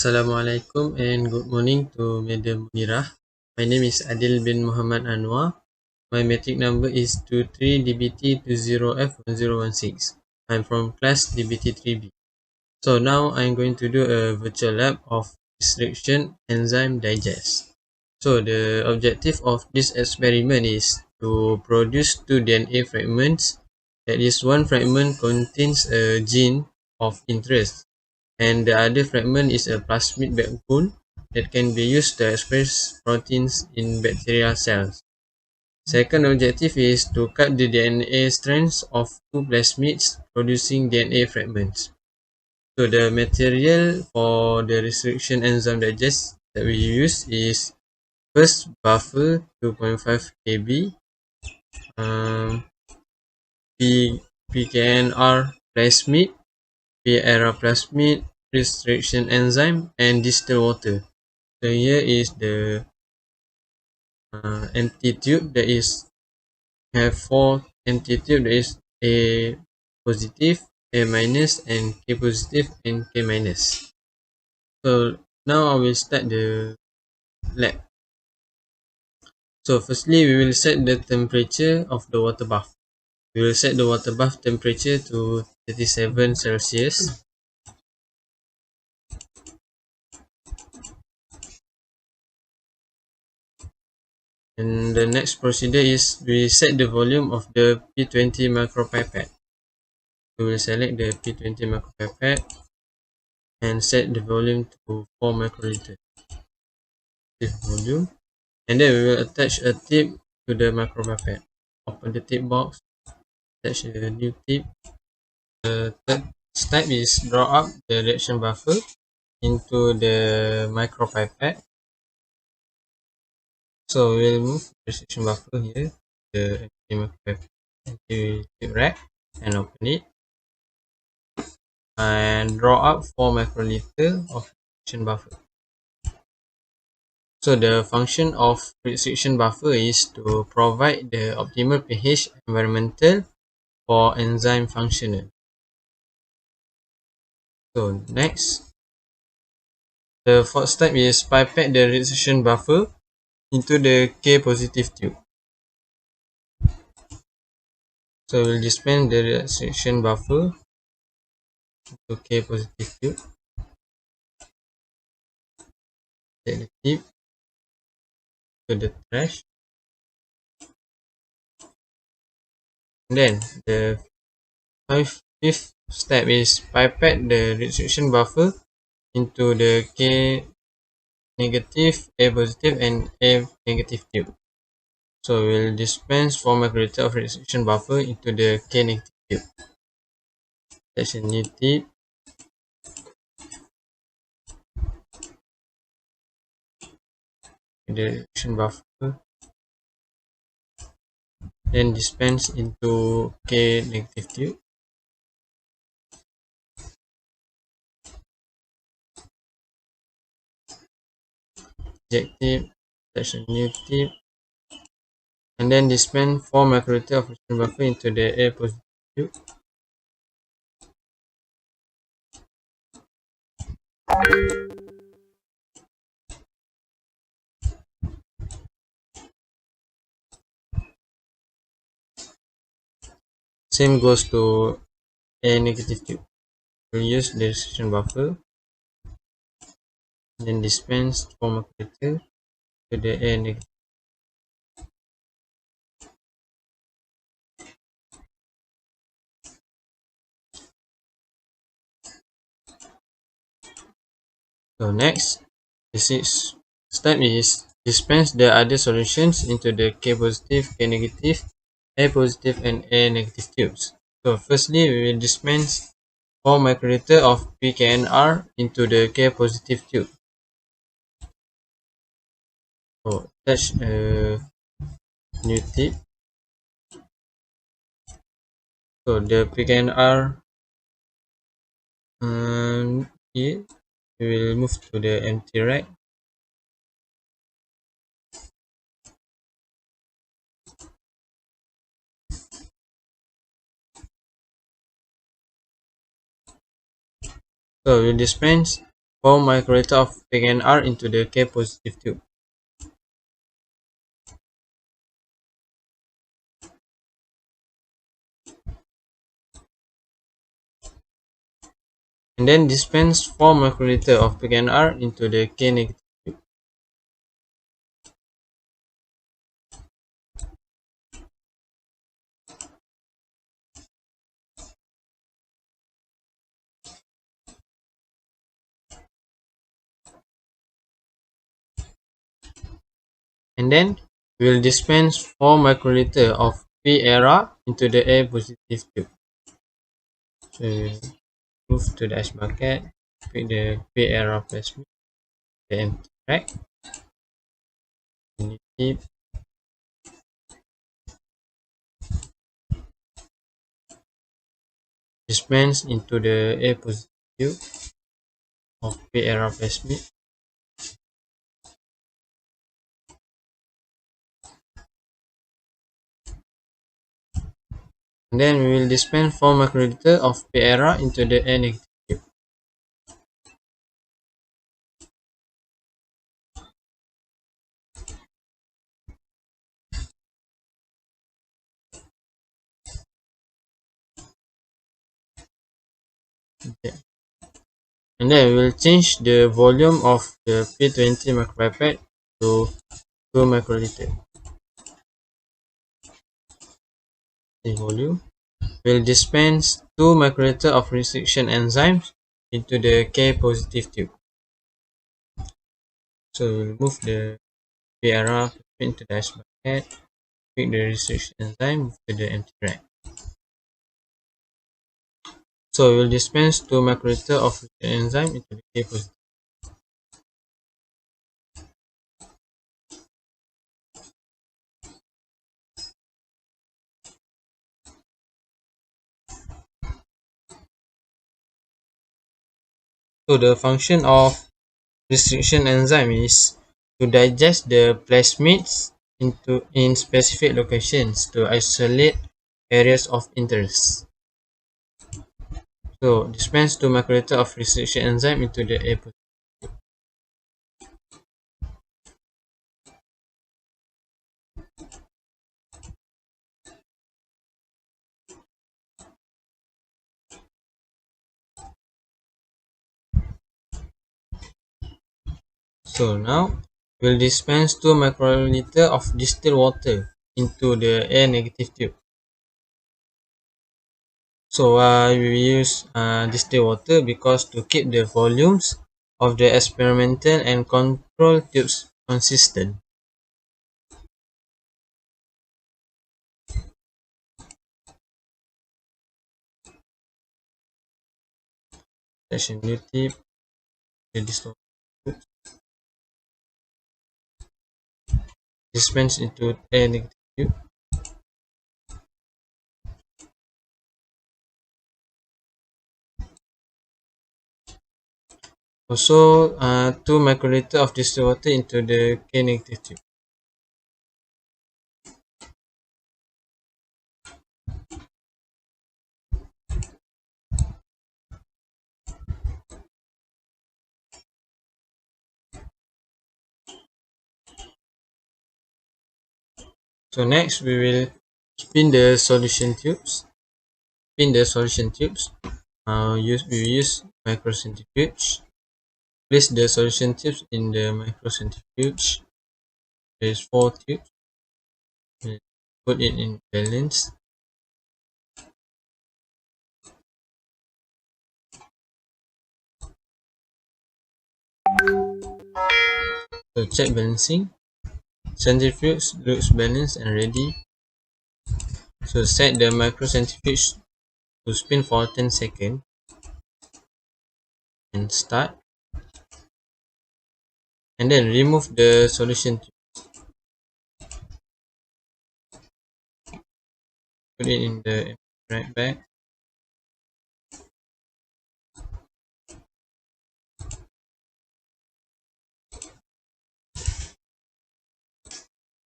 Assalamualaikum and good morning to Madam Munirah. My name is Adil bin Muhammad Anwar. My metric number is 23DBT20F1016. I'm from class DBT3B. So now I'm going to do a virtual lab of restriction enzyme digest. So the objective of this experiment is to produce two DNA fragments. That is, one fragment contains a gene of interest and the other fragment is a plasmid backbone that can be used to express proteins in bacterial cells. Second objective is to cut the DNA strands of two plasmids producing DNA fragments. So the material for the restriction enzyme digest that we use is first buffer 2.5 kb, PKNR plasmid, P-era plasmid, restriction enzyme, and distilled water. So here is the empty tube that is have four empty tube, that is A positive, A minus, and K positive and K minus. So now I will start the lab. So firstly we will set the temperature of the water bath. We will set the water bath temperature to 37 Celsius. And the next procedure is we set the volume of the P20 micropipette. We will select the P20 micropipette and set the volume to 4 microliter. This volume. And then we will attach a tip to the micropipette. Open the tip box, attach a new tip. The third step is draw up the reaction buffer into the micropipette. So we'll move the reaction buffer here, the micropipette into the rack, and open it. And draw up 4 microliter of restriction buffer. So the function of restriction buffer is to provide the optimal pH environmental for enzyme functional. So next, the fourth step is pipette the restriction buffer into the K positive tube. So we'll dispense the restriction buffer into K positive tube. Take the tip to the trash. And then the fifth step is pipette the restriction buffer into the K negative, A positive, and A negative tube. So we'll dispense 4 microliter of restriction buffer into the K negative tube. That's a new tip. The restriction buffer. Then dispense into K negative tube. Eject tip. That's a new tip. And then dispense 4 microliter of restriction buffer into the A positive tube. Same goes to A negative tube. We'll use the restriction buffer. Then dispense 4 microliter to the A negative. So next, the sixth step is dispense the other solutions into the K positive, K negative, A positive, and A negative tubes. So firstly, we will dispense 4 microliter of PKNR into the K positive tube. So attach a new tip. So the PKNR here, we will move to the empty rack. So we'll dispense 4 microliter of PGNR into the K positive tube. And then dispense 4 microliter of PGNR into the K negative tube. And then we will dispense 4 microliter of P era into the A positive tube. So we'll move to the ice bucket, pick the P era plasmid, the empty track, keep dispense into the A positive tube of P era plasmid. And then we will dispense 4 microliter of P era into the A negative tube. Okay. And then we will change the volume of the P20 micropipette to 2 microliter. The volume. We will dispense 2 microliter of restriction enzymes into the K positive tube. So we'll move the PRR into the ice bucket, pick the restriction enzyme to the empty rack. So we will dispense 2 microliter of restriction enzyme into the K positive. So the function of restriction enzyme is to digest the plasmids in specific locations to isolate areas of interest. So dispense 2 microliter of restriction enzyme into the A positive. So now we'll dispense 2 microliter of distilled water into the A negative tube. So we use distilled water because to keep the volumes of the experimental and control tubes consistent. Section new tip, the distilled water dispense into A negative tube. Also 2 microliter of distilled water into the K negative tube. So next we will spin the solution tubes. Spin the solution tubes. We use microcentrifuge. Place the solution tubes in the microcentrifuge. There is 4 tubes. We'll put it in balance. So check balancing. Centrifuge looks balanced and ready. So set the microcentrifuge to spin for 10 seconds and start. And then remove the solution tube. Put it in the right bag.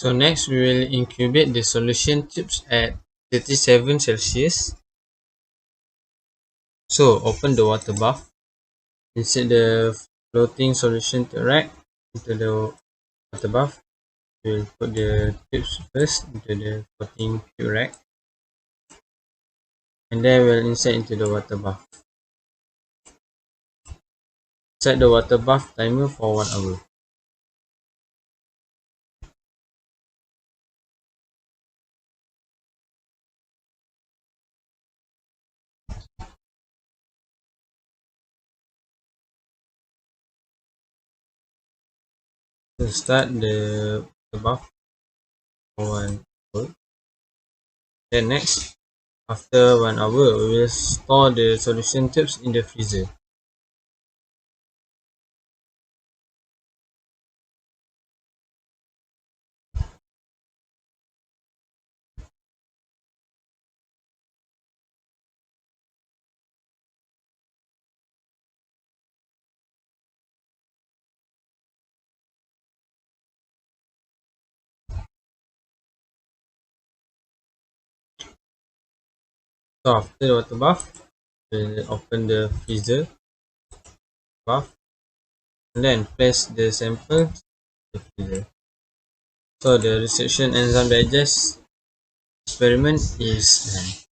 So next we will incubate the solution tubes at 37 Celsius. So open the water bath. Insert the floating solution to rack into the water bath. We'll put the tubes first into the floating tube rack, and then we'll insert into the water bath. Set the water bath timer for 1 hour. So start the water bath for 1 hour. Then next, after 1 hour, we will store the solution tubes in the freezer. So after the water bath, we'll open the freezer bath and then place the sample in the freezer. So the resection enzyme digest experiment is done.